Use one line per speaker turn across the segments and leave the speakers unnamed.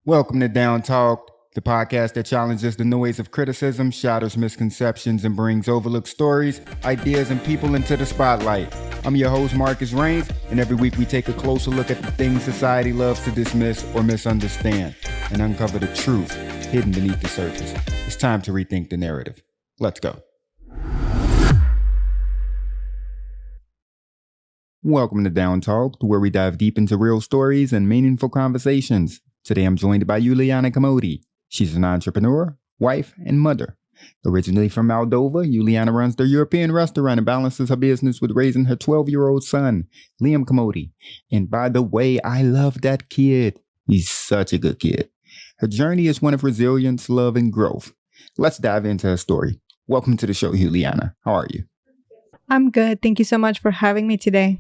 Welcome to DownTalked, the podcast that challenges the noise of criticism, shatters misconceptions, and brings overlooked stories, ideas, and people into the spotlight. I'm your host, Marcus Rains, and every week we take a closer look at the things society loves to dismiss or misunderstand and uncover the truth hidden beneath the surface. It's time to rethink the narrative. Let's go. Welcome to DownTalked, where we dive deep into real stories and meaningful conversations. Today, I'm joined by Uliana Komodi. She's an entrepreneur, wife, and mother. Originally from Moldova, Uliana runs the European restaurant and balances her business with raising her 12-year-old son, Liam Komodi. And by the way, I love that kid. He's such a good kid. Her journey is one of resilience, love, and growth. Let's dive into her story. Welcome to the show, Uliana. How are you?
I'm good. Thank you so much for having me today.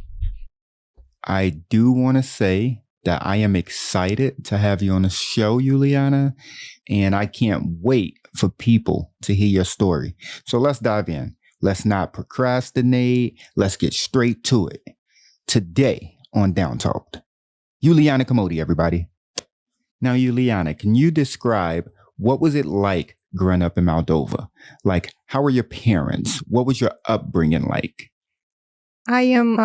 I do want to say that I am excited to have you on the show, Uliana, and I can't wait for people to hear your story. So let's dive in. Let's not procrastinate. Let's get straight to it. Today on DownTalked, Uliana Komodi, everybody. Now, Uliana, can you describe what was it like growing up in Moldova? Like, how were your parents? What was your upbringing like?
I am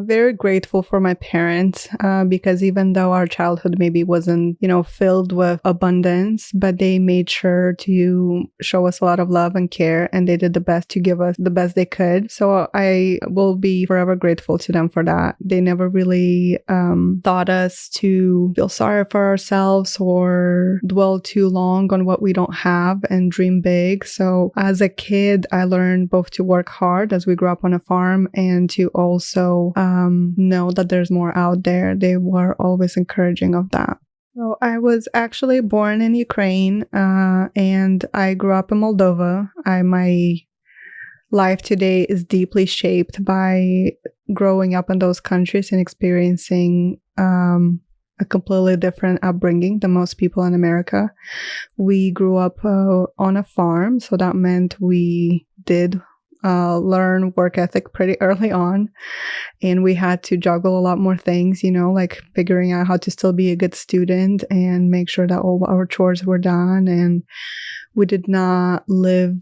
very grateful for my parents because even though our childhood maybe wasn't, filled with abundance, but they made sure to show us a lot of love and care, and they did the best to give us the best they could. So I will be forever grateful to them for that. They never really taught us to feel sorry for ourselves or dwell too long on what we don't have and dream big. So as a kid, I learned both to work hard as we grew up on a farm and to also know that there's more out there. They were always encouraging of that. So I was actually born in Ukraine and I grew up in Moldova. My life today is deeply shaped by growing up in those countries and experiencing a completely different upbringing than most people in America. We grew up on a farm, so that meant we did learn work ethic pretty early on, and we had to juggle a lot more things, like figuring out how to still be a good student and make sure that all our chores were done. And we did not live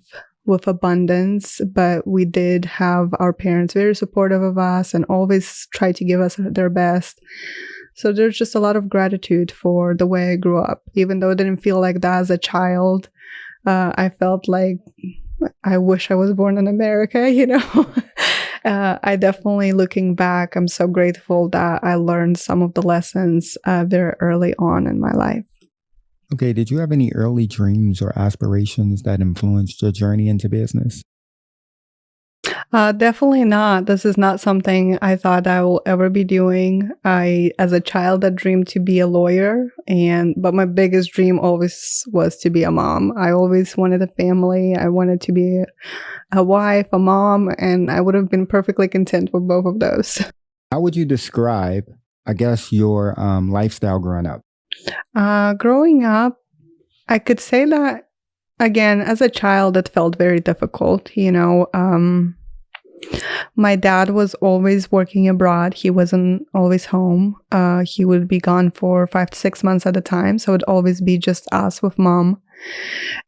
with abundance, but we did have our parents very supportive of us and always tried to give us their best. So there's just a lot of gratitude for the way I grew up. Even though it didn't feel like that as a child, I felt like I wish I was born in America, I definitely, looking back, I'm so grateful that I learned some of the lessons very early on in my life.
Okay, did you have any early dreams or aspirations that influenced your journey into business?
Definitely not. This is not something I thought I will ever be doing. As a child, I dreamed to be a lawyer, but my biggest dream always was to be a mom. I always wanted a family. I wanted to be a wife, a mom, and I would have been perfectly content with both of those.
How would you describe, your lifestyle growing up?
Growing up, I could say that, again, as a child, it felt very difficult, My dad was always working abroad. He wasn't always home. He would be gone for 5 to 6 months at a time. So it'd always be just us with mom.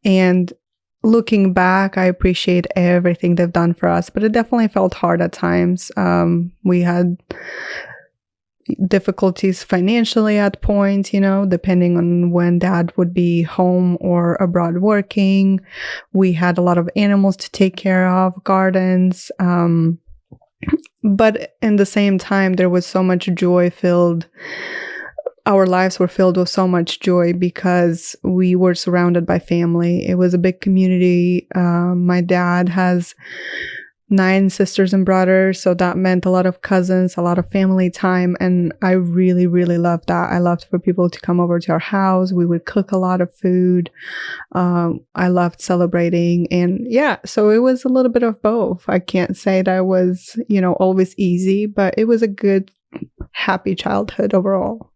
And looking back, I appreciate everything they've done for us, but it definitely felt hard at times. We had difficulties financially at points, depending on when dad would be home or abroad working. We had a lot of animals to take care of, gardens. But in the same time, there was so much joy filled. Our lives were filled with so much joy because we were surrounded by family. It was a big community. My dad has 9 sisters and brothers, so that meant a lot of cousins, a lot of family time, and I really, really loved that. I loved for people to come over to our house. We would cook a lot of food. I loved celebrating, and so it was a little bit of both. I can't say that it was, always easy, but it was a good, happy childhood overall.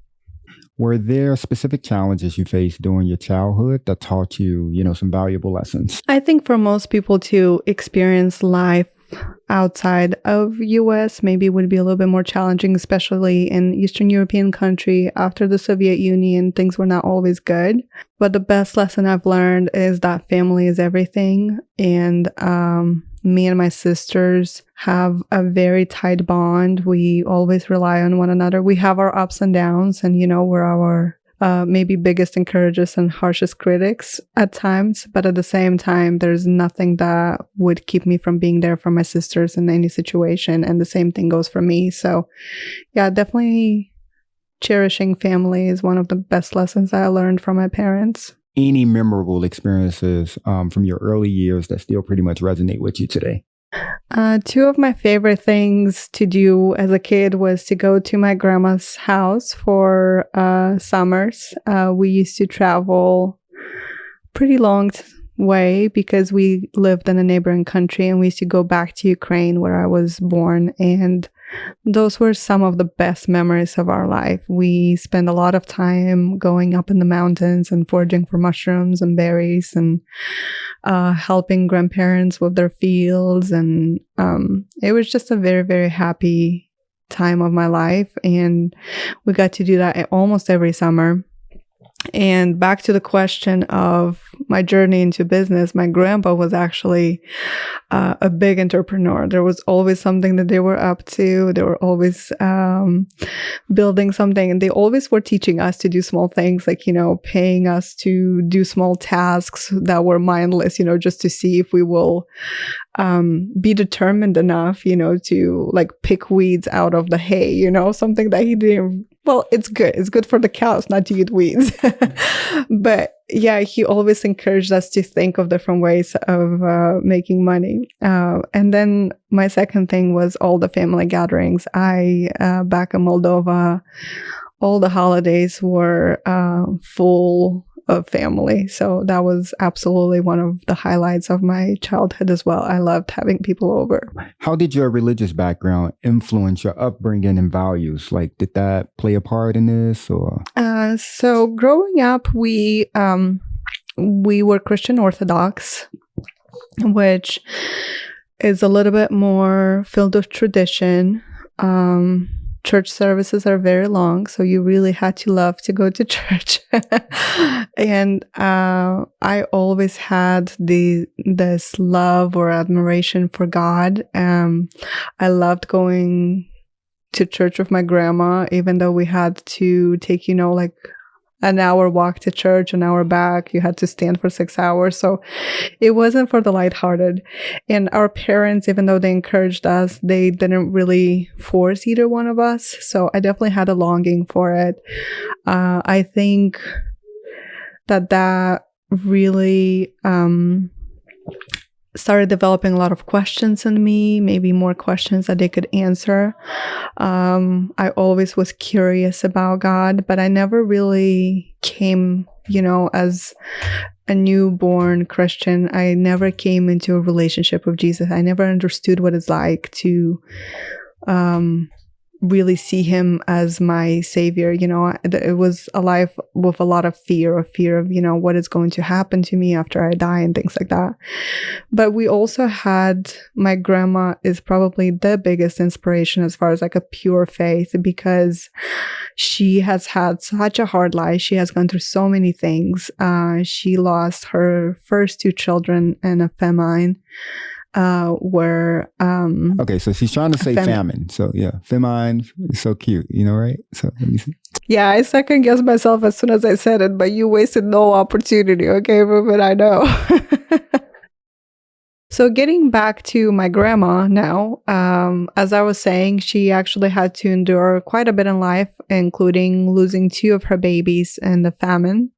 Were there specific challenges you faced during your childhood that taught you, some valuable lessons?
I think for most people to experience life outside of US maybe would be a little bit more challenging, especially in Eastern European country. After the Soviet Union, things were not always good. But the best lesson I've learned is that family is everything. And me and my sisters have a very tight bond. We always rely on one another. We have our ups and downs, and we're our maybe biggest encouragers and harshest critics at times, but at the same time, there's nothing that would keep me from being there for my sisters in any situation, and the same thing goes for me. So yeah, definitely cherishing family is one of the best lessons I learned from my parents.
Any memorable experiences from your early years that still pretty much resonate with you today?
Two of my favorite things to do as a kid was to go to my grandma's house for summers. We used to travel pretty long way because we lived in a neighboring country, and we used to go back to Ukraine where I was born, and those were some of the best memories of our life. We spent a lot of time going up in the mountains and foraging for mushrooms and berries, and helping grandparents with their fields. And it was just a very, very happy time of my life. And we got to do that almost every summer. And back to the question of my journey into business, my grandpa was actually a big entrepreneur. There was always something that they were up to. They were always building something, and they always were teaching us to do small things, like, paying us to do small tasks that were mindless, just to see if we will be determined enough, to like pick weeds out of the hay, something that he didn't. Well, it's good. It's good for the cows not to eat weeds. But yeah, he always encouraged us to think of different ways of making money. And then my second thing was all the family gatherings. Back in Moldova, all the holidays were full of family. So that was absolutely one of the highlights of my childhood as well. I loved having people over.
How did your religious background influence your upbringing and values? Like, did that play a part in this, or?
So growing up, we were Christian Orthodox, which is a little bit more filled with tradition. Church services are very long, so you really had to love to go to church. And I always had this love or admiration for God. I loved going to church with my grandma, even though we had to take, like an hour walk to church, an hour back. You had to stand for 6 hours. So it wasn't for the lighthearted. And our parents, even though they encouraged us, they didn't really force either one of us. So I definitely had a longing for it. I think that really started developing a lot of questions in me, maybe more questions that they could answer. I always was curious about God, but I never really came, as a newborn Christian. I never came into a relationship with Jesus. I never understood what it's like to really see him as my savior. It was a life with a lot of fear of, what is going to happen to me after I die and things like that. But we also had, my grandma is probably the biggest inspiration as far as like a pure faith, because she has had such a hard life. She has gone through so many things. She lost her first 2 children in a famine.
Okay, so she's trying to say famine. So yeah, famine is so cute, right? So let me see.
Yeah, I second guessed myself as soon as I said it, but you wasted no opportunity. Okay, but I know. So getting back to my grandma now, as I was saying, she actually had to endure quite a bit in life, including losing 2 of her babies in the famine.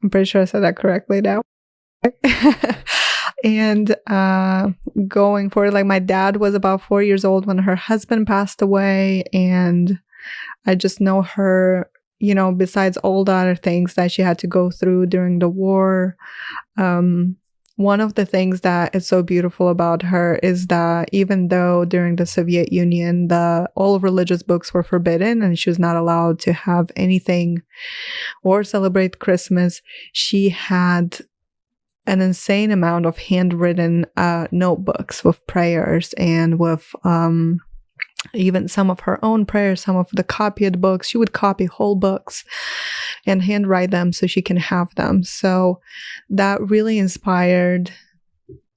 I'm pretty sure I said that correctly now. And going forward, like my dad was about 4 years old when her husband passed away. And I just know her, besides all the other things that she had to go through during the war. One of the things that is so beautiful about her is that even though during the Soviet Union, all religious books were forbidden and she was not allowed to have anything or celebrate Christmas, she had an insane amount of handwritten notebooks with prayers and with even some of her own prayers, some of the copied books. She would copy whole books and handwrite them so she can have them. So that really inspired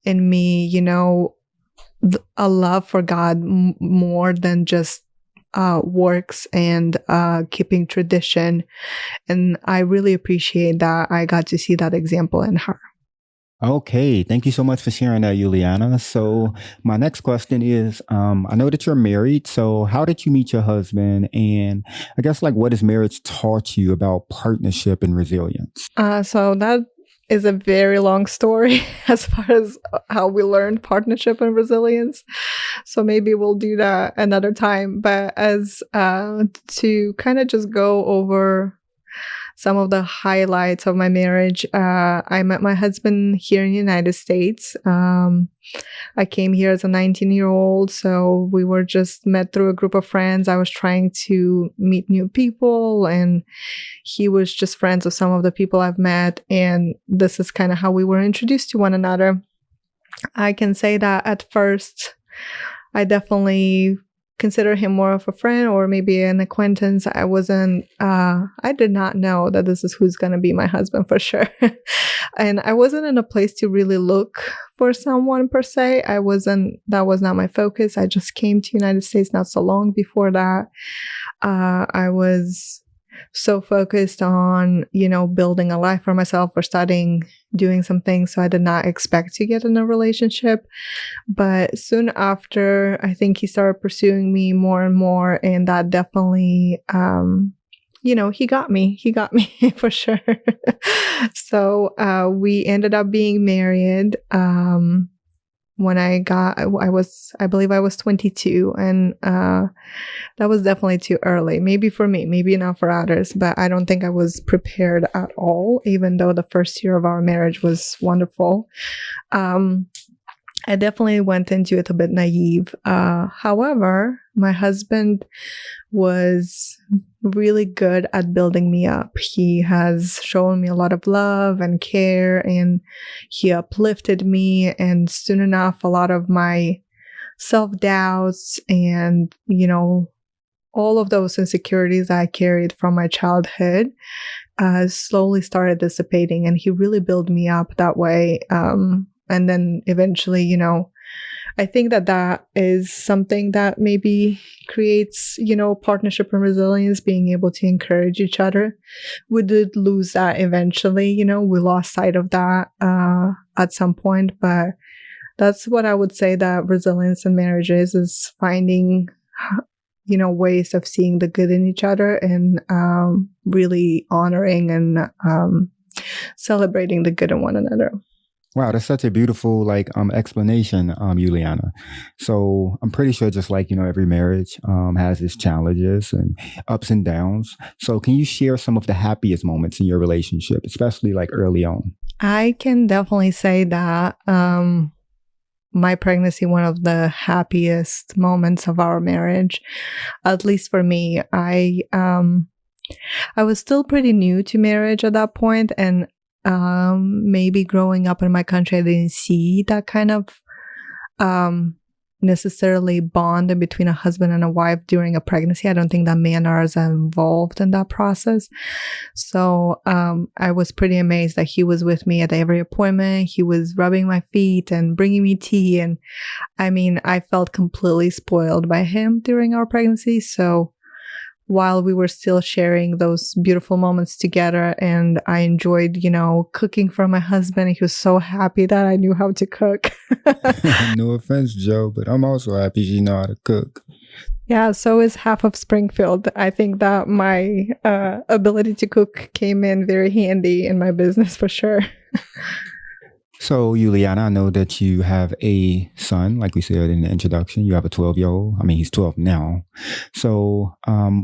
in me, you know, a love for God more than just works and keeping tradition. And I really appreciate that I got to see that example in her.
Okay, thank you so much for sharing that, Uliana. So my next question is, I know that you're married. So how did you meet your husband? And I guess like what has marriage taught you about partnership and resilience?
So that is a very long story as far as how we learned partnership and resilience. So maybe we'll do that another time. But as to kind of just go over some of the highlights of my marriage, I met my husband here in the United States. I came here as a 19-year-old, so we were just met through a group of friends. I was trying to meet new people, and he was just friends with some of the people I've met, and this is kind of how we were introduced to one another. I can say that at first, I definitely consider him more of a friend or maybe an acquaintance. I did not know that this is who's going to be my husband for sure. And I wasn't in a place to really look for someone per se. That was not my focus. I just came to the United States not so long before that. I was so focused on, you know, building a life for myself or studying, doing some things. So I did not expect to get in a relationship. But soon after, I think he started pursuing me more and more. And that definitely, you know, he got me for sure. So we ended up being married. When I believe I was 22, and that was definitely too early. Maybe for me, maybe not for others, but I don't think I was prepared at all, even though the first year of our marriage was wonderful. I definitely went into it a bit naive. However, my husband was really good at building me up. He has shown me a lot of love and care, and he uplifted me. And soon enough, a lot of my self-doubts and, you know, all of those insecurities I carried from my childhood slowly started dissipating, and he really built me up that way. And then eventually, you know, I think that is something that maybe creates, you know, partnership and resilience, being able to encourage each other. We did lose that eventually, you know, we lost sight of that at some point, but that's what I would say that resilience in marriage is finding, you know, ways of seeing the good in each other and really honoring and celebrating the good in one another.
Wow, that's such a beautiful explanation, Uliana. So I'm pretty sure just like, you know, every marriage has its challenges and ups and downs. So can you share some of the happiest moments in your relationship, especially like early on?
I can definitely say that my pregnancy, one of the happiest moments of our marriage, at least for me. I was still pretty new to marriage at that point, and maybe growing up in my country, I didn't see that kind of necessarily bond between a husband and a wife during a pregnancy. I don't think that men are as involved in that process. So I was pretty amazed that he was with me at every appointment. He was rubbing my feet and bringing me tea. And I mean, I felt completely spoiled by him during our pregnancy. So while we were still sharing those beautiful moments together, and I enjoyed, you know, cooking for my husband. He was so happy that I knew how to cook.
No offense, Joe, but I'm also happy you know how to cook.
Yeah, so is half of Springfield. I think that my ability to cook came in very handy in my business for sure.
So, Uliana, I know that you have a son, like we said in the introduction. You have a 12-year-old. I mean, he's 12 now. So,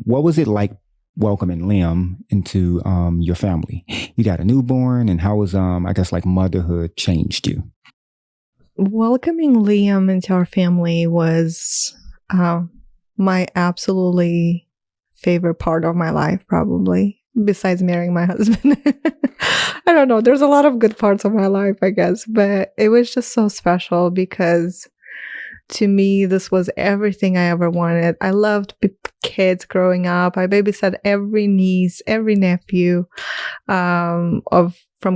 what was it like welcoming Liam into your family? You got a newborn, and how was, I guess, like motherhood changed you?
Welcoming Liam into our family was my absolutely favorite part of my life, probably, besides marrying my husband. I don't know. There's a lot of good parts of my life, I guess, but it was just so special because to me, this was everything I ever wanted. I loved kids growing up. I babysat every niece, every nephew, from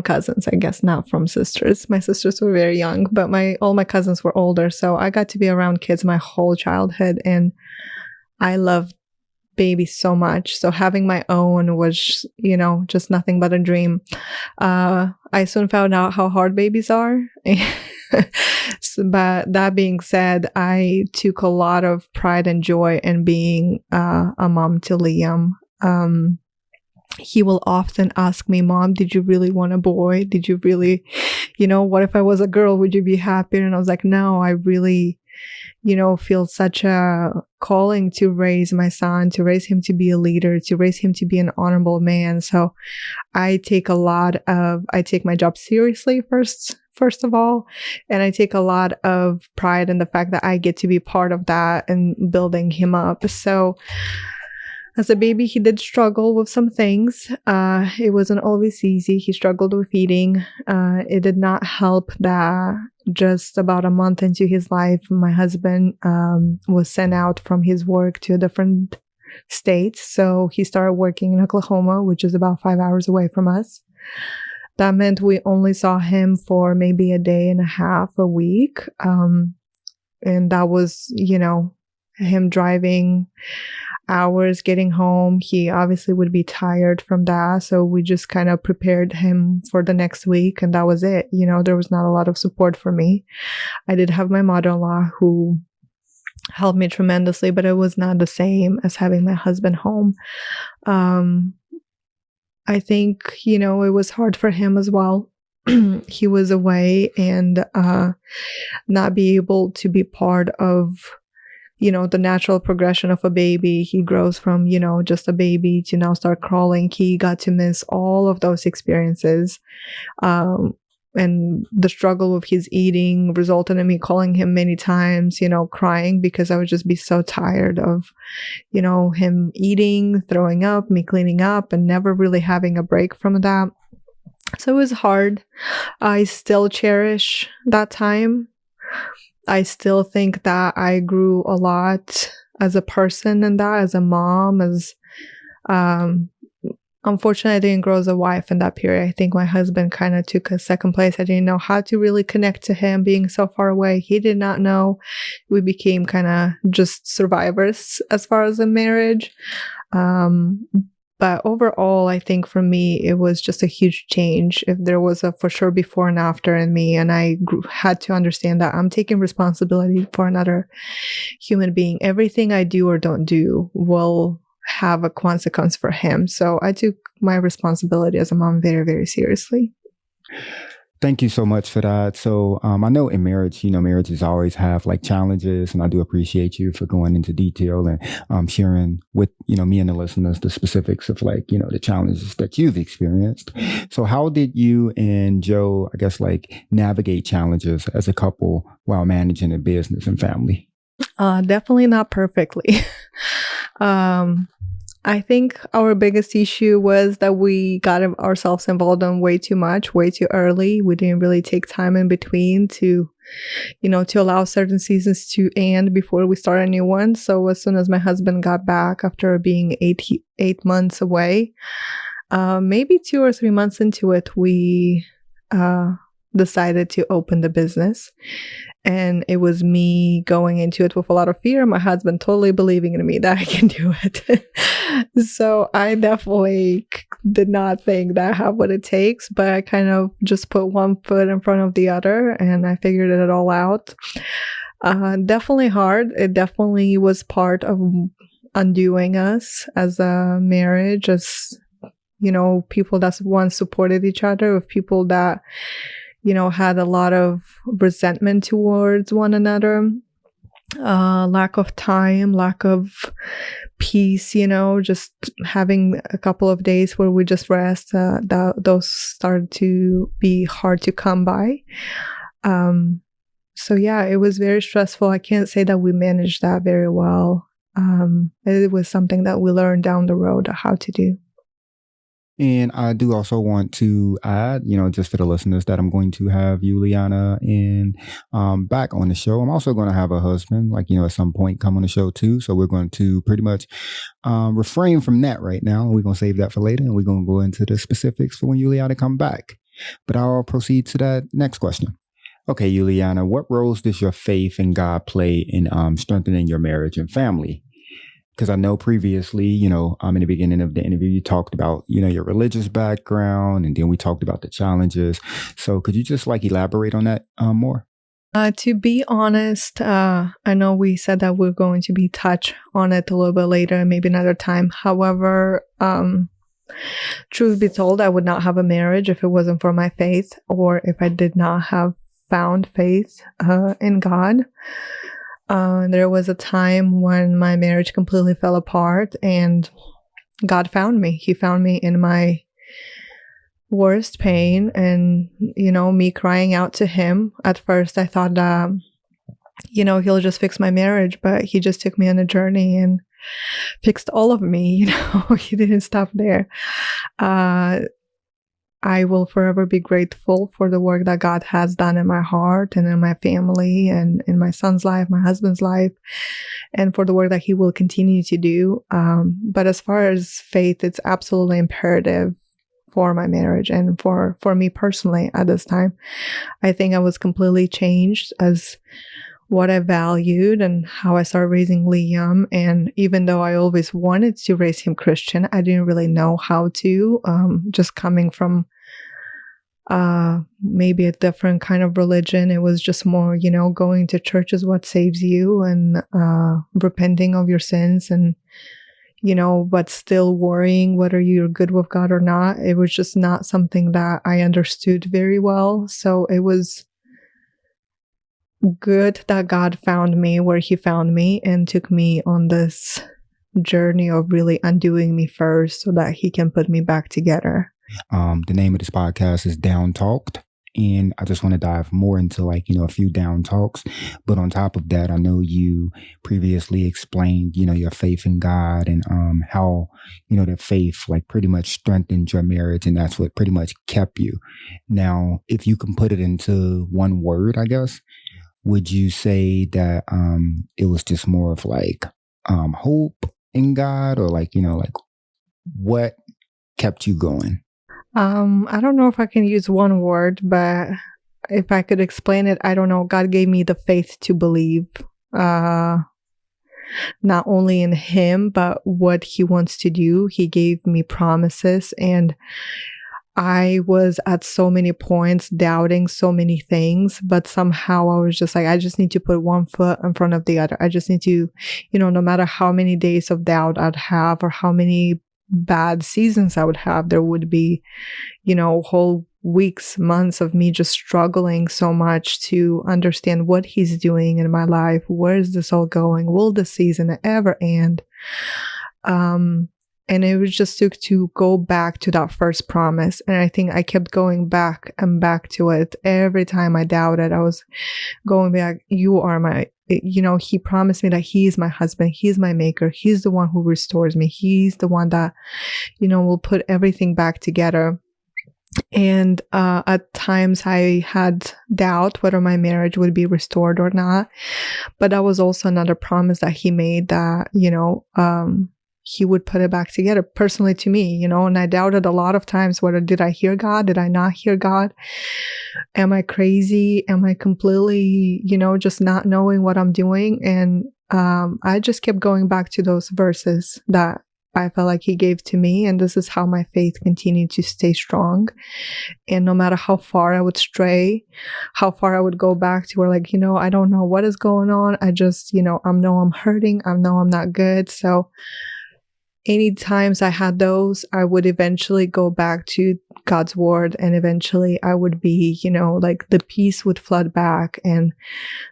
cousins, I guess, not from sisters. My sisters were very young, but all my cousins were older, so I got to be around kids my whole childhood, and I loved babies so much. So having my own was, just nothing but a dream. I soon found out how hard babies are. But that being said, I took a lot of pride and joy in being a mom to Liam. He will often ask me, Mom, did you really want a boy? Did you really, what if I was a girl? Would you be happier? And I was like, no, I really, feel such a calling to raise my son, to raise him to be a leader, to raise him to be an honorable man. So I take my job seriously first of all, and I take a lot of pride in the fact that I get to be part of that and building him up. So as a baby, he did struggle with some things. It wasn't always easy. He struggled with eating. It did not help that just about a month into his life, my husband was sent out from his work to a different state. So he started working in Oklahoma, which is about 5 hours away from us. That meant we only saw him for maybe a day and a half a week. And that was, him driving hours, getting home. He obviously would be tired from that. So we just kind of prepared him for the next week. And that was it. There was not a lot of support for me. I did have my mother-in-law who helped me tremendously, but it was not the same as having my husband home. I think, it was hard for him as well. He was away and not be able to be part of the natural progression of a baby. He grows from, just a baby to now start crawling. He got to miss all of those experiences. And the struggle with his eating resulted in me calling him many times, crying because I would just be so tired of, him eating, throwing up, me cleaning up, and never really having a break from that. So it was hard. I still cherish that time. I still think that I grew a lot as a person and that as a mom, unfortunately, I didn't grow as a wife in that period. I think my husband kind of took a second place. I didn't know how to really connect to him being so far away. He did not know. We became kind of just survivors as far as a marriage. But overall, I think for me, it was just a huge change. If there was a for sure before and after in me, and I had to understand that I'm taking responsibility for another human being. Everything I do or don't do will have a consequence for him. So I took my responsibility as a mom very, very seriously.
Thank you so much for that. So I know in marriage, marriages always have like challenges, and I do appreciate you for going into detail and sharing with, me and the listeners, the specifics of like, the challenges that you've experienced. So how did you and Joe, I guess, like navigate challenges as a couple while managing a business and family?
Definitely not perfectly. I think our biggest issue was that we got ourselves involved in way too much, way too early. We didn't really take time in between to allow certain seasons to end before we start a new one. So as soon as my husband got back after being 8 months away, maybe 2 or 3 months into it, we decided to open the business. And it was me going into it with a lot of fear, my husband totally believing in me that I can do it. So I definitely did not think that I have what it takes, but I kind of just put one foot in front of the other and I figured it all out. Definitely hard. It definitely was part of undoing us as a marriage, as, people that once supported each other, with people that had a lot of resentment towards one another, lack of time, lack of peace, just having a couple of days where we just rest, those started to be hard to come by. So yeah, it was very stressful. I can't say that we managed that very well. It was something that we learned down the road how to do.
And I do also want to add, just for the listeners, that I'm going to have Uliana back on the show. I'm also going to have a husband, at some point come on the show too. So we're going to pretty much refrain from that right now. We're going to save that for later, and we're going to go into the specifics for when Uliana come back. But I'll proceed to that next question. Okay, Uliana, what roles does your faith in God play in strengthening your marriage and family? Because I know previously, in the beginning of the interview, you talked about, your religious background, and then we talked about the challenges. So could you just elaborate on that more?
To be honest, I know we said that we're going to be touch on it a little bit later, maybe another time. However, truth be told, I would not have a marriage if it wasn't for my faith, or if I did not have found faith in God. There was a time when my marriage completely fell apart, and God found me. He found me in my worst pain, and, me crying out to him. At first, I thought that, he'll just fix my marriage, but he just took me on a journey and fixed all of me. He didn't stop there. I will forever be grateful for the work that God has done in my heart and in my family and in my son's life, my husband's life, and for the work that he will continue to do. But as far as faith, it's absolutely imperative for my marriage and for me personally at this time. I think I was completely changed as what I valued and how I started raising Liam. And even though I always wanted to raise him Christian, I didn't really know how to, just coming from maybe a different kind of religion. It was just more, going to church is what saves you, and repenting of your sins, and, but still worrying whether you're good with God or not. It was just not something that I understood very well. So it was good that God found me where he found me and took me on this journey of really undoing me first so that he can put me back together.
The name of this podcast is DownTalked, and I just want to dive more into a few down talks. But on top of that, I know you previously explained, your faith in God, and how, that faith pretty much strengthened your marriage, and that's what pretty much kept you. Now, if you can put it into one word, I guess, would you say that it was just more of hope in God, or what kept you going?
I don't know if I can use one word, but if I could explain it, I don't know. God gave me the faith to believe, not only in him, but what he wants to do. He gave me promises, and I was at so many points doubting so many things, but somehow I was just I just need to put one foot in front of the other. I just need to, no matter how many days of doubt I'd have, or how many bad seasons I would have, there would be, whole weeks, months of me just struggling so much to understand what he's doing in my life. Where is this all going? Will this season ever end? And it was just took to go back to that first promise. And I think I kept going back and back to it. Every time I doubted, I was going back. You are my, he promised me that he's my husband. He's my maker. He's the one who restores me. He's the one that, will put everything back together. And at times I had doubt whether my marriage would be restored or not. But that was also another promise that he made, that, he would put it back together personally to me, and I doubted a lot of times whether did I hear God? Did I not hear God? Am I crazy? Am I completely, just not knowing what I'm doing? And I just kept going back to those verses that I felt like he gave to me. And this is how my faith continued to stay strong. And no matter how far I would stray, how far I would go back to where I don't know what is going on. I just, I know I'm hurting. I know I'm not good. So any times I had those, I would eventually go back to God's word, and eventually I would be, the peace would flood back, and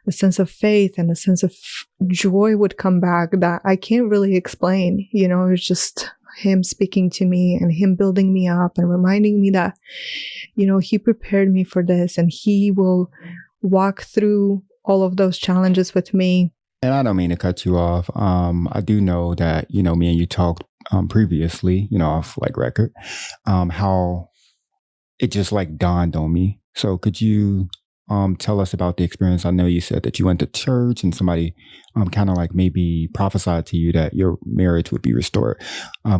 the sense of faith and the sense of joy would come back that I can't really explain. It was just him speaking to me and him building me up and reminding me that, he prepared me for this, and he will walk through all of those challenges with me.
And I don't mean to cut you off. I do know that, me and you talked previously, off like record, how it just like dawned on me. So could you tell us about the experience? I know you said that you went to church and somebody kind of like maybe prophesied to you that your marriage would be restored.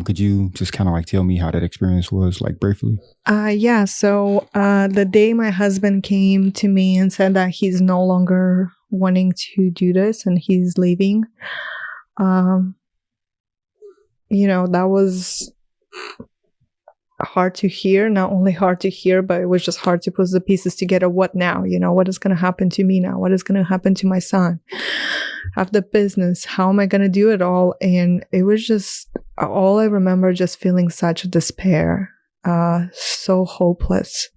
Could you just kind of like tell me how that experience was, like briefly?
Yeah. So the day my husband came to me and said that he's no longer wanting to do this and he's leaving, that was hard to hear. Not only hard to hear, but it was just hard to put the pieces together. What now? What is going to happen to me now? What is going to happen to my son? I have the business. How am I going to do it all? And it was just, all I remember just feeling such despair, so hopeless.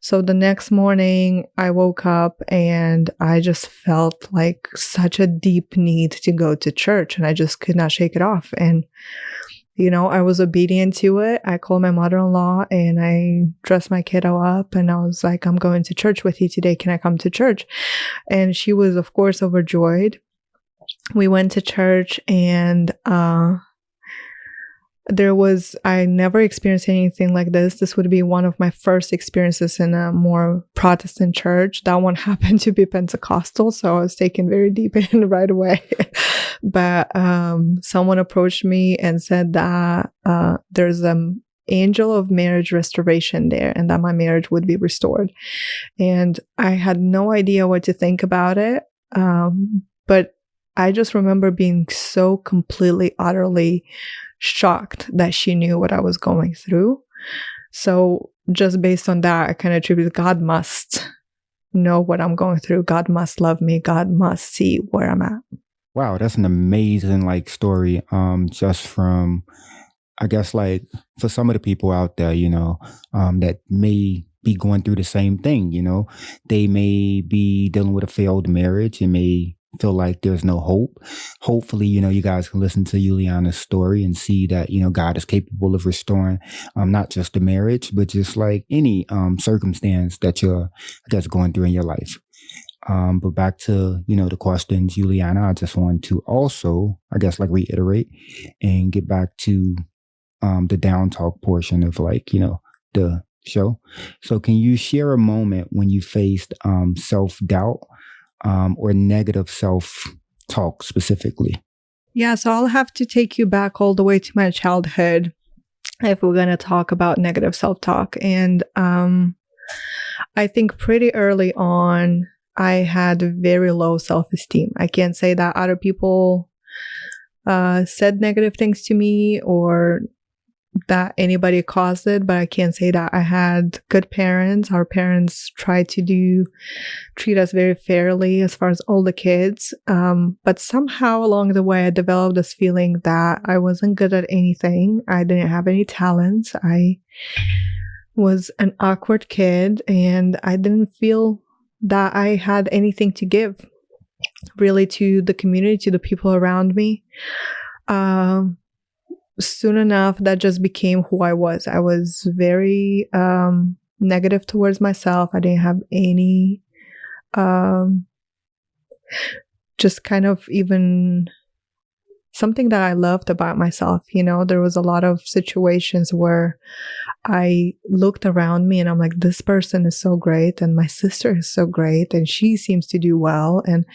So the next morning I woke up and I just felt like such a deep need to go to church, and I just could not shake it off. And I was obedient to it. I called my mother-in-law and I dressed my kiddo up and I was like, I'm going to church with you today. Can I come to church? And she was, of course, overjoyed. We went to church, and I never experienced anything like this. This would be one of my first experiences in a more Protestant church. That one happened to be Pentecostal, so I was taken very deep in right away. But someone approached me and said that there's an angel of marriage restoration there and that my marriage would be restored. And I had no idea what to think about it. But I just remember being so completely, utterly shocked that she knew what I was going through. So just based on that, I kind of attributed, God must know what I'm going through. God must love me. God must see where I'm at.
Wow, that's an amazing like story. Just from, I guess, like for some of the people out there, that may be going through the same thing. They may be dealing with a failed marriage and may feel like there's no hope. Hopefully, you guys can listen to Uliana's story and see that, God is capable of restoring not just the marriage, but just like any circumstance that you're, I guess, going through in your life. But back to, the questions, Uliana, I just want to also, I guess, like reiterate and get back to the down talk portion of like, the show. So can you share a moment when you faced self-doubt or negative self-talk specifically?
Yeah, so I'll have to take you back all the way to my childhood if we're going to talk about negative self-talk. And I think pretty early on, I had very low self-esteem. I can't say that other people said negative things to me or that anybody caused it, but I can't say that. I had good parents. Our parents tried to treat us very fairly as far as all the kids. But somehow along the way, I developed this feeling that I wasn't good at anything. I didn't have any talents. I was an awkward kid, and I didn't feel that I had anything to give really to the community, to the people around me. Soon enough, that just became who I was. I was very negative towards myself. I didn't have any just kind of even something that I loved about myself. There was a lot of situations where I looked around me and I'm like, this person is so great, and my sister is so great, and she seems to do well, and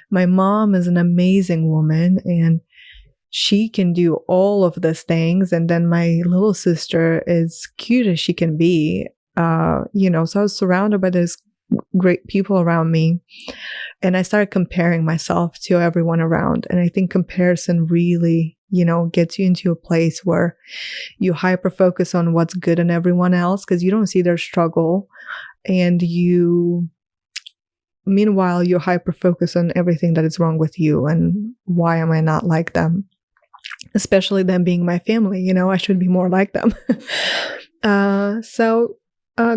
my mom is an amazing woman, and she can do all of these things, and then my little sister is cute as she can be. So I was surrounded by these great people around me, and I started comparing myself to everyone around. And I think comparison really, gets you into a place where you hyper focus on what's good in everyone else because you don't see their struggle, and meanwhile you hyper focus on everything that is wrong with you and why am I not like them, especially them being my family. I should be more like them. So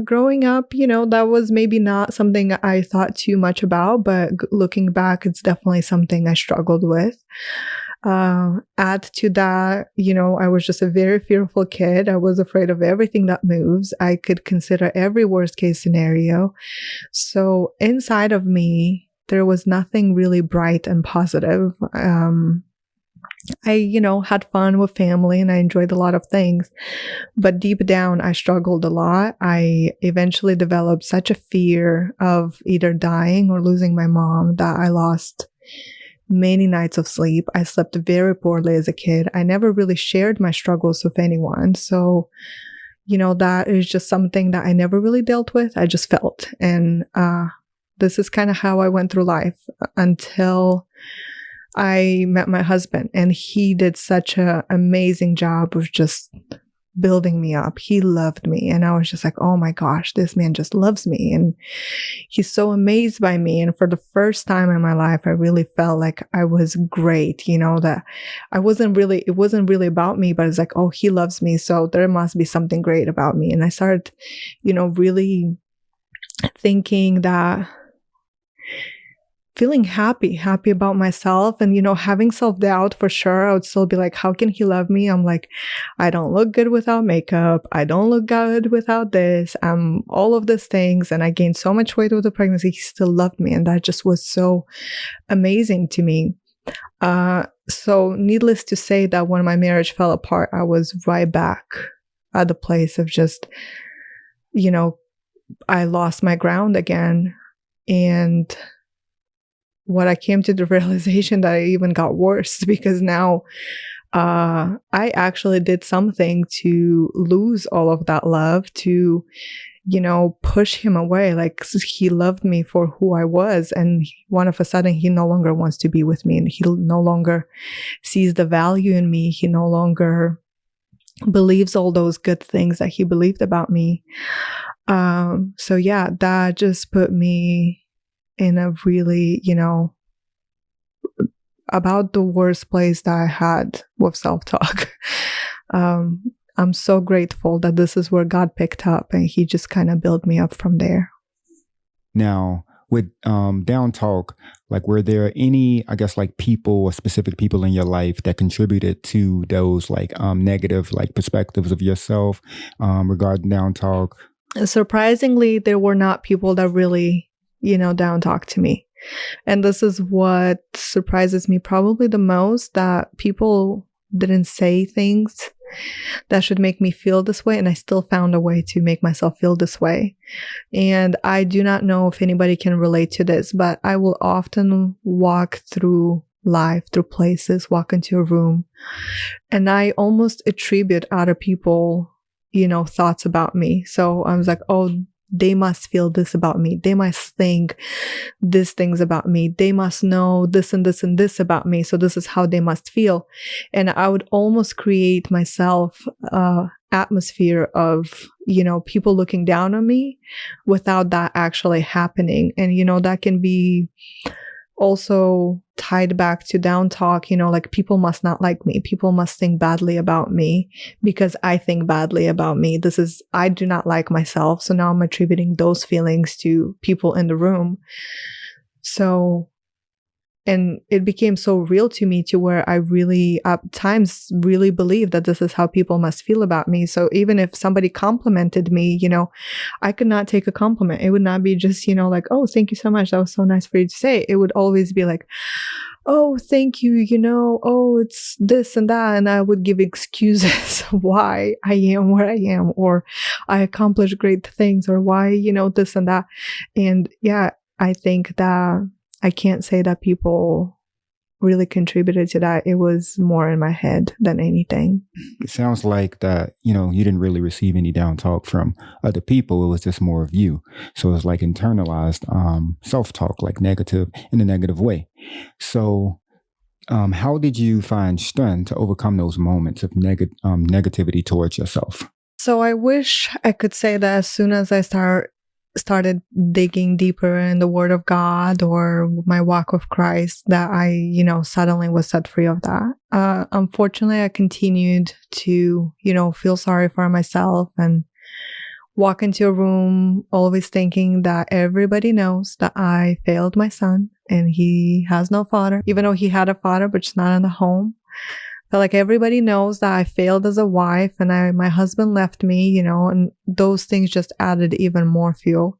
growing up, that was maybe not something I thought too much about, but looking back, it's definitely something I struggled with. Add to that, I was just a very fearful kid. I was afraid of everything that moves. I could consider every worst case scenario. So inside of me, there was nothing really bright and positive. I, had fun with family and I enjoyed a lot of things. But deep down, I struggled a lot. I eventually developed such a fear of either dying or losing my mom that I lost many nights of sleep. I slept very poorly as a kid. I never really shared my struggles with anyone. So, that is just something that I never really dealt with. I just felt. And this is kind of how I went through life until I met my husband, and he did such an amazing job of just building me up. He loved me. And I was just like, oh my gosh, this man just loves me. And he's so amazed by me. And for the first time in my life, I really felt like I was great, that it wasn't really about me, but it's like, oh, he loves me. So there must be something great about me. And I started, really thinking that, feeling happy about myself and, having self-doubt for sure. I would still be like, how can he love me? I'm like, I don't look good without makeup. I don't look good without this. All of these things. And I gained so much weight with the pregnancy. He still loved me. And that just was so amazing to me. So needless to say that when my marriage fell apart, I was right back at the place of just, I lost my ground again. And what I came to the realization that it even got worse, because now I actually did something to lose all of that love, to, push him away. Like, he loved me for who I was. And one of a sudden, he no longer wants to be with me, and he no longer sees the value in me. He no longer believes all those good things that he believed about me. So yeah, that just put me in a really, about the worst place that I had with self-talk. I'm so grateful that this is where God picked up, and he just kind of built me up from there.
Now, with DownTalk, like, were there any, I guess, like, people or specific people in your life that contributed to those, like, negative, like, perspectives of yourself regarding DownTalk?
Surprisingly, there were not people that really, DownTalk to me. And this is what surprises me probably the most, that people didn't say things that should make me feel this way. And I still found a way to make myself feel this way. And I do not know if anybody can relate to this, but I will often walk through life, through places, walk into a room, and I almost attribute other people, thoughts about me. So I was like, oh, they must feel this about me. They must think these things about me. They must know this and this and this about me. So this is how they must feel. And I would almost create myself atmosphere of, people looking down on me without that actually happening. And, that can be also tied back to DownTalk, like, people must not like me. People must think badly about me because I think badly about me. I do not like myself. So now I'm attributing those feelings to people in the room. So, and it became so real to me to where I really, at times, really believe that this is how people must feel about me. So even if somebody complimented me, I could not take a compliment. It would not be just, like, oh, thank you so much. That was so nice for you to say. It would always be like, oh, thank you, oh, it's this and that. And I would give excuses why I am where I am, or I accomplished great things, or why, this and that. And yeah, I think that I can't say that people really contributed to that. It was more in my head than anything.
It sounds like that, you didn't really receive any DownTalk from other people. It was just more of you. So it's like internalized self-talk, like negative, in a negative way. So how did you find strength to overcome those moments of negativity towards yourself?
So I wish I could say that as soon as I started digging deeper in the Word of God or my walk with Christ, that I, suddenly was set free of that. Unfortunately, I continued to, feel sorry for myself and walk into a room always thinking that everybody knows that I failed my son and he has no father, even though he had a father, but just not in the home. Felt like everybody knows that I failed as a wife and my husband left me, and those things just added even more fuel.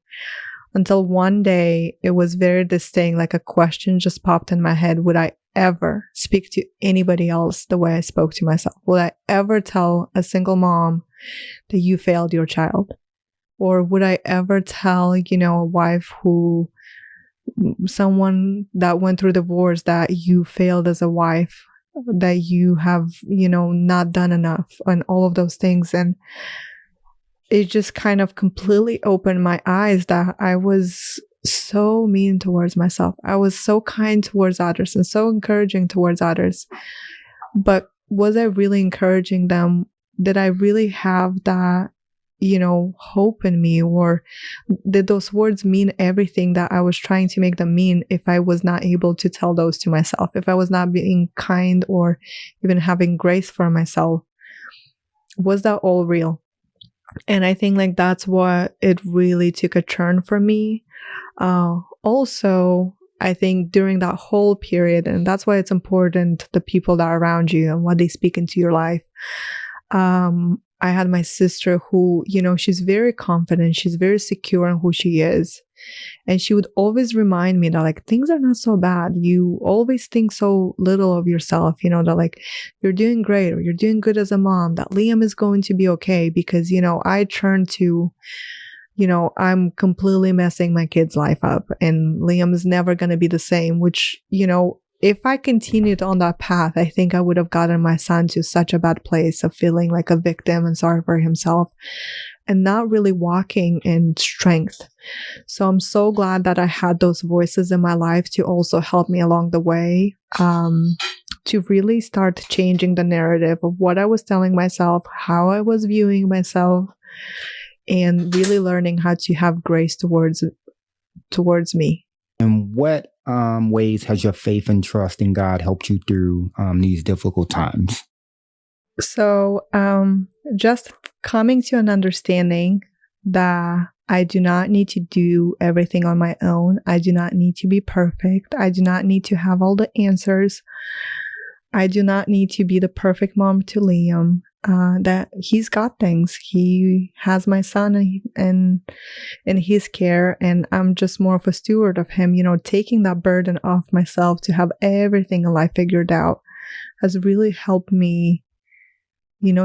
Until one day, it was very distinct, like a question just popped in my head. Would I ever speak to anybody else the way I spoke to myself? Would I ever tell a single mom that you failed your child? Or would I ever tell, a wife someone that went through divorce, that you failed as a wife, that you have, not done enough, and all of those things? And it just kind of completely opened my eyes that I was so mean towards myself. I was so kind towards others and so encouraging towards others. But was I really encouraging them? Did I really have that, hope in me? Or did those words mean everything that I was trying to make them mean if I was not able to tell those to myself? If I was not being kind or even having grace for myself? Was that all real? And I think that's what it really took a turn for me. Also, I think during that whole period, and that's why it's important, the people that are around you and what they speak into your life. I had my sister who, she's very confident. She's very secure in who she is. And she would always remind me that things are not so bad. You always think so little of yourself, that you're doing great, or you're doing good as a mom, that Liam is going to be okay. Because, I turned to, I'm completely messing my kid's life up, and Liam is never going to be the same, which, if I continued on that path, I think I would have gotten my son to such a bad place of feeling like a victim and sorry for himself, and not really walking in strength. So I'm so glad that I had those voices in my life to also help me along the way, to really start changing the narrative of what I was telling myself, how I was viewing myself, and really learning how to have grace towards me.
And what ways has your faith and trust in God helped you through these difficult times?
So just coming to an understanding that I do not need to do everything on my own. I do not need to be perfect. I do not need to have all the answers. I do not need to be the perfect mom to Liam. That he's got things. He has my son in his care, and I'm just more of a steward of him. Taking that burden off myself to have everything in life figured out has really helped me,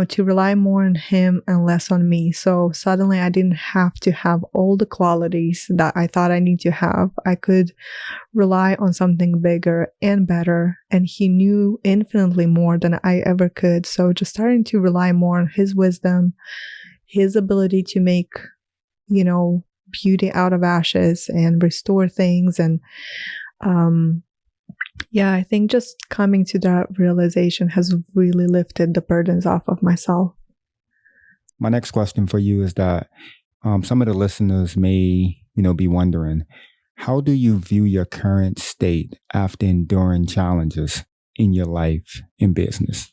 to rely more on him and less on me. So suddenly I didn't have to have all the qualities that I thought I need to have. I could rely on something bigger and better, and he knew infinitely more than I ever could. So just starting to rely more on his wisdom, his ability to make, beauty out of ashes and restore things. And I think just coming to that realization has really lifted the burdens off of myself.
My next question for you is that some of the listeners may, be wondering, how do you view your current state after enduring challenges in your life and business?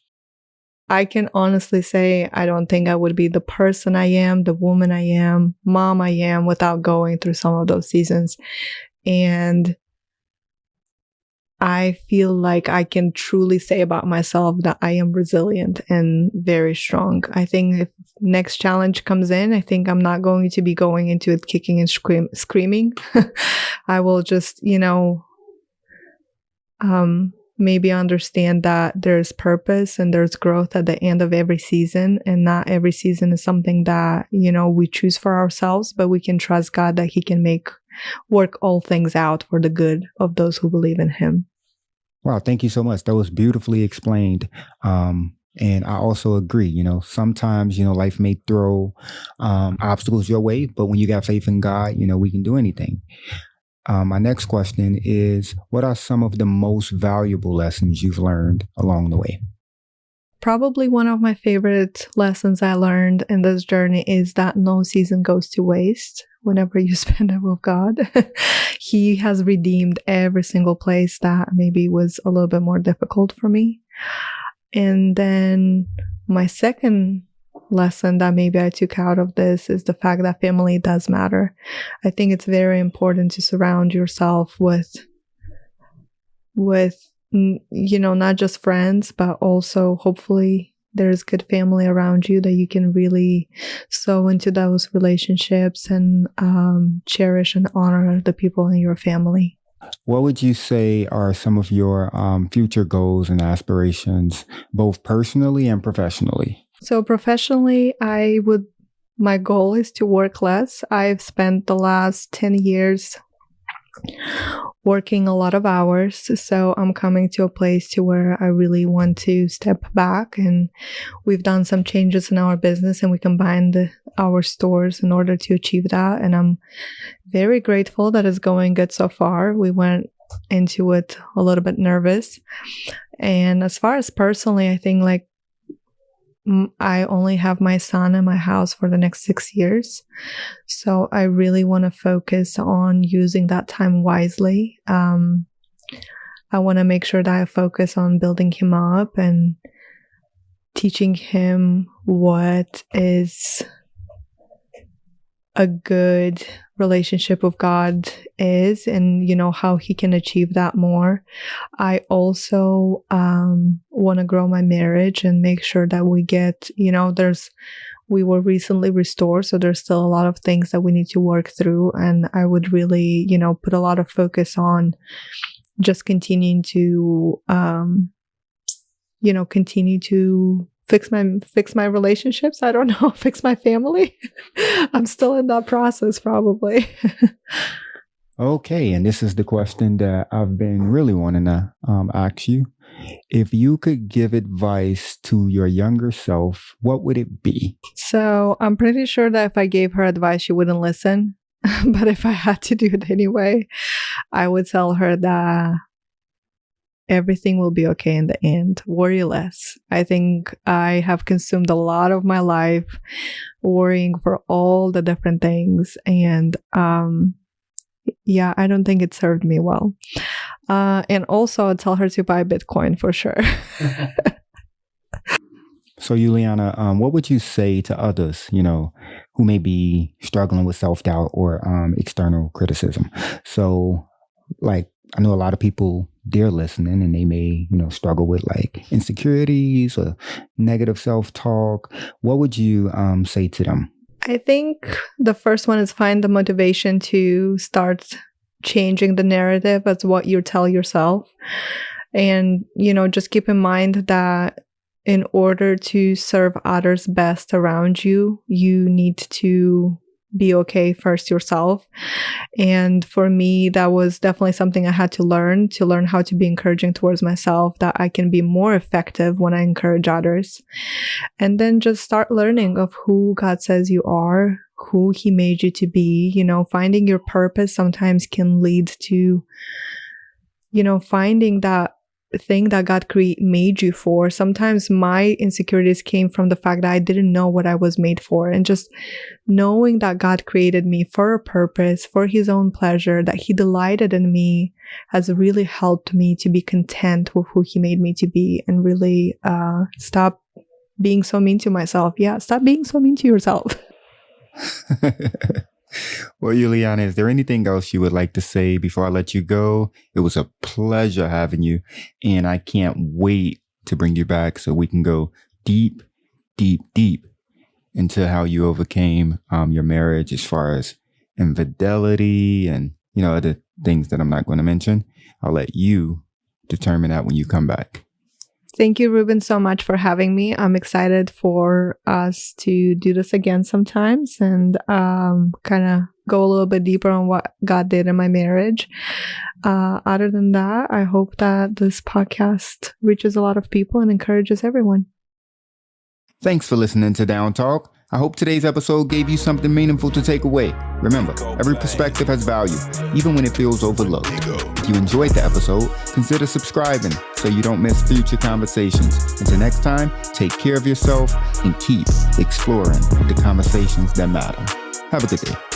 I can honestly say I don't think I would be the person I am, the woman I am, mom I am, without going through some of those seasons. And I feel like I can truly say about myself that I am resilient and very strong. I think if next challenge comes in, I think I'm not going to be going into it kicking and screaming. I will just, maybe understand that there's purpose and there's growth at the end of every season, and not every season is something that, we choose for ourselves, but we can trust God that He can work all things out for the good of those who believe in Him.
Wow, thank you so much. That was beautifully explained. And I also agree, sometimes, life may throw obstacles your way, but when you got faith in God, we can do anything. My next question is, what are some of the most valuable lessons you've learned along the way?
Probably one of my favorite lessons I learned in this journey is that no season goes to waste whenever you spend it with God. He has redeemed every single place that maybe was a little bit more difficult for me. And then my second lesson that maybe I took out of this is the fact that family does matter. I think it's very important to surround yourself with not just friends, but also hopefully there's good family around you that you can really sow into those relationships and cherish and honor the people in your family.
what would you say are some of your future goals and aspirations, both personally and professionally?
So professionally, my goal is to work less. I've spent the last 10 years working a lot of hours. So I'm coming to a place to where I really want to step back, and we've done some changes in our business and we combined our stores in order to achieve that. And I'm very grateful that it's going good so far. We went into it a little bit nervous. And as far as personally, I think like I only have my son in my house for the next 6 years. So I really want to focus on using that time wisely. I want to make sure that I focus on building him up and teaching him what is a good relationship with God is, and how he can achieve that more. I also want to grow my marriage and make sure that we get, we were recently restored, so there's still a lot of things that we need to work through, and I would really, put a lot of focus on just continuing to continue to fix my relationships. I don't know, fix my family. I'm still in that process, probably.
Okay, and this is the question that I've been really wanting to ask you. If you could give advice to your younger self, what would it be?
So I'm pretty sure that if I gave her advice, she wouldn't listen. But if I had to do it anyway, I would tell her that everything will be okay in the end. Worry less. I think I have consumed a lot of my life worrying for all the different things. And I don't think it served me well. And also I'd tell her to buy Bitcoin for sure.
So Uliana, what would you say to others, who may be struggling with self-doubt or external criticism? So I know a lot of people, they're listening and they may, struggle with insecurities or negative self-talk. What would you say to them?
I think the first one is find the motivation to start changing the narrative as what you tell yourself. And, just keep in mind that in order to serve others best around you, you need to be okay first yourself. And for me, that was definitely something I had to learn how to be encouraging towards myself, that I can be more effective when I encourage others. And then just start learning of who God says you are, who he made you to be. Finding your purpose sometimes can lead to, finding that thing that God made you for. Sometimes my insecurities came from the fact that I didn't know what I was made for, and just knowing that God created me for a purpose, for his own pleasure, that he delighted in me, has really helped me to be content with who he made me to be, and really stop being so mean to myself. Stop being so mean to yourself.
Well, Uliana, is there anything else you would like to say before I let you go? It was a pleasure having you, and I can't wait to bring you back so we can go deep, deep, deep into how you overcame your marriage as far as infidelity and, other things that I'm not going to mention. I'll let you determine that when you come back.
Thank you, Ruben, so much for having me. I'm excited for us to do this again sometimes and kind of go a little bit deeper on what God did in my marriage. Other than that, I hope that this podcast reaches a lot of people and encourages everyone. Thanks
for listening to DownTalked. I hope today's episode gave you something meaningful to take away. Remember, every perspective has value, even when it feels overlooked. If you enjoyed the episode, consider subscribing so you don't miss future conversations. Until next time, take care of yourself and keep exploring the conversations that matter. Have a good day.